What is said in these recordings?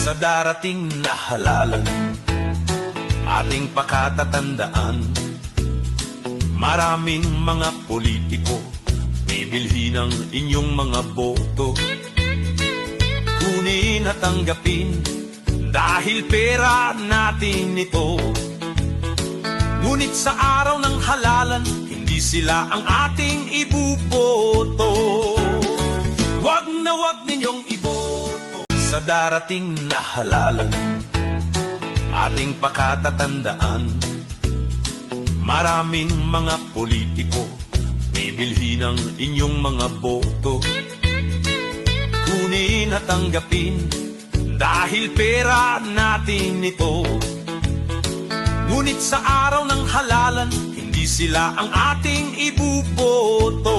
Sa darating na halalan, ating pakatatandaan, maraming mga politiko bibilhin ng inyong mga boto. Kunin at tanggapin dahil pera natin ito. Ngunit sa araw ng halalan, hindi sila ang ating ibuboto. Wag na wag ninyong iboto. Sa darating na halalan, ating pakatatandaan, maraming mga politiko bibilhin ng inyong mga boto. Kunin at tanggapin dahil pera natin ito. Ngunit sa araw ng halalan, hindi sila ang ating ibuboto.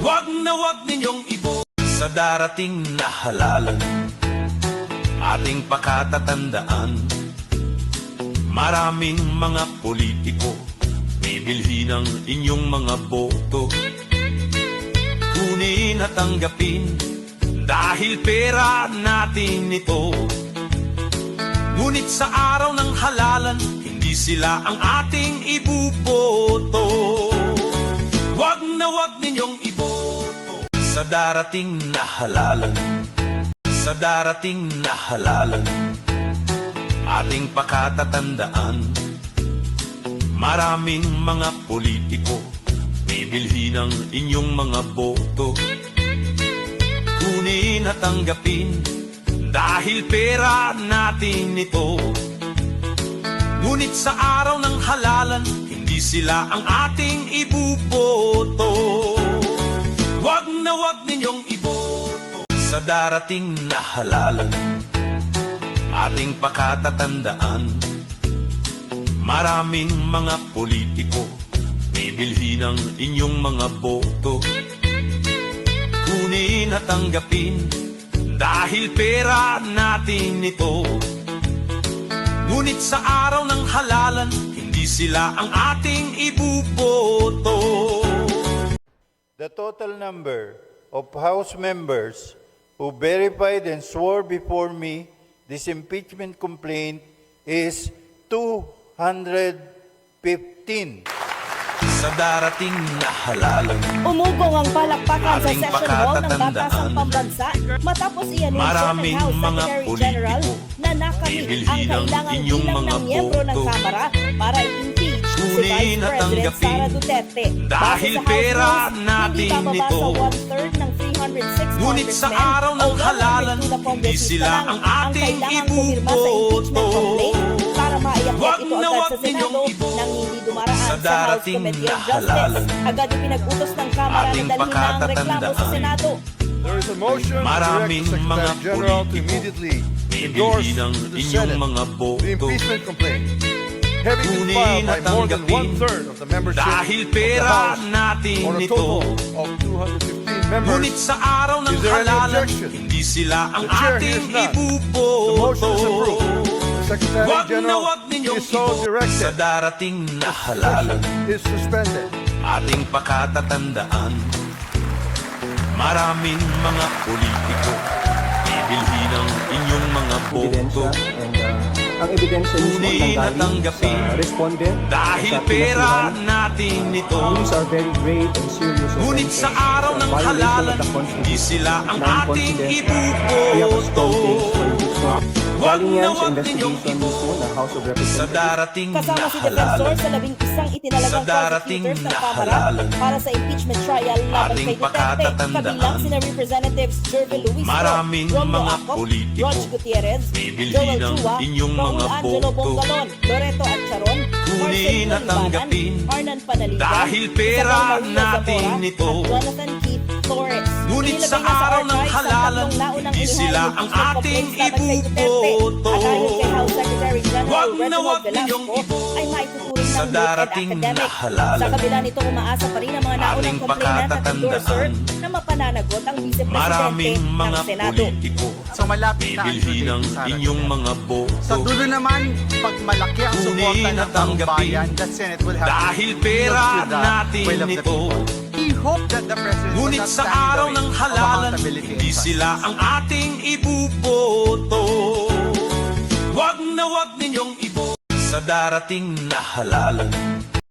Wag na wag ninyong iboto. Sa darating na halalan, ating pakatatandaan, maraming mga politiko bibilhin ng inyong mga boto. Kunin at tanggapin dahil pera natin ito. Ngunit sa araw ng halalan, hindi sila ang ating ibuboto. Wag na wag ninyong iboto. Sa darating na halalan, sa darating na halalan, ating pakatatandaan, maraming mga politiko bibilhin ng inyong mga boto. Kunin at tanggapin dahil pera natin ito. Ngunit sa araw ng halalan, hindi sila ang ating ibuboto. Wag na wag ninyong iboto. Sa darating na halalan, ating pakatatandaan, maraming mga politiko bibilhin ng inyong mga boto. Kunin at tanggapin dahil pera natin ito. Ngunit sa araw ng halalan, hindi sila ang ating ibuboto. The total number of House members who verified and swore before me this impeachment complaint is 215. Sa darating na halalan, Umugong ang palakpakan sa ating session hall ng Batasang pakatatandaan, Pambansa matapos i-anunsyo ng maraming House mga Secretary General politiko na nakamit ang bibilhin ng kailangang inyong bilang mga ng miyembro ng boto. Kamara para i-impeach si Kunin Vice at President tanggapin Sara Duterte. dahil Base sa House pera Rules, natin hindi bababa ito. sa 1/3 ng 306 Ngunit sa congressmen araw ng o 102 halalan, na hindi kongresista sila lang ang ating kailangang pumirma sa impeachment ibuboto. complaint para maiakyat Wag ito na agad wag sa Senado ninyong iboto. nang hindi dumaraan Sa sa House darating Committee na of Justice. halalan, Agad ipinag-utos ng Kamara na ating dalhin na ang reklamo sa pakatatandaan, Senado. There is a motion to direct maraming the mga Secretary General to politiko immediately endorse bibilhin ng to the inyong Senate mga the boto. impeachment complaint, having been Kunin filed by at more than tanggapin one-third of the membership dahil of the pera House natin on a ito. total of 215 members. Ngunit sa araw ng Is there any halalan, objection? hindi sila ang The chair ating hears none. The ibuboto. motion is approved. The Secretary Wag na General wag ninyong is so iboto. Sa directed. darating na halalan, Is suspended. ating pakatatandaan, maraming mga politiko bibilhin ng inyong mga boto. ebidensya and ang ebidensya mismo Kunin at nanggaling tanggapin sa respondent dahil sa pera pinasuhan. natin ito. These are very grave and serious Ngunit offenses. sa araw ng Violation of halalan, the hindi Constitution. sila ang ating Non-confident. We have a strong case ibuboto. for impeachment. Wag Galing na yan sa wag investigation ninyong mismo ng House of Sa Representatives. darating na Kasama si Defensor halalan, sa 11 itinalagang Sa darating prosecutors ng na Kamara halalan, para sa impeachment trial laban ating kay Duterte, pakatatandaan, kabilang sina Representatives Jervil Luis maraming Romulo mga Acop, politiko Rog Gutierrez, bibilhin Joel ng Chua, inyong Raul mga Angelo boto. Bongalon, Loreto Atcharon, Kunin Marcelino at tanggapin Libanan, Arnan Panaligan, dahil pera Isabel Maria natin Zamora, ito. at Jonathan Keith Flores. Ngunit Inilagay sa na araw ng archive ang halalan, tatlong naunang hindi inihayag sila ng ang impeachment ating complaints laban kay Duterte. ibuboto. At ayon kay House Secretary General Wag na Reginald wag ninyong Velasco, iboto. ay maituturing Sa ng weak darating and na academic. halalan, Sa kabila nito, umaasa pa rin ang mga naunang ating complainant at endorser pakatatandaan, na mapananagot ang vice-presidente maraming ng mga Senado. politiko So malapit na ang bibilhin ng due date, Sara inyong Duterte. mga boto. Sa dulo naman, pag malaki ang Kunin suporta at ng taong tanggapin bayan, the Senate will have dahil to pera yield to the natin will of the ito. people. We hope that the President Ngunit will not sa stand in the araw way ng of halalan, accountability and hindi justice. sila ang ating ibuboto. ninyong ibo sa darating na halalan.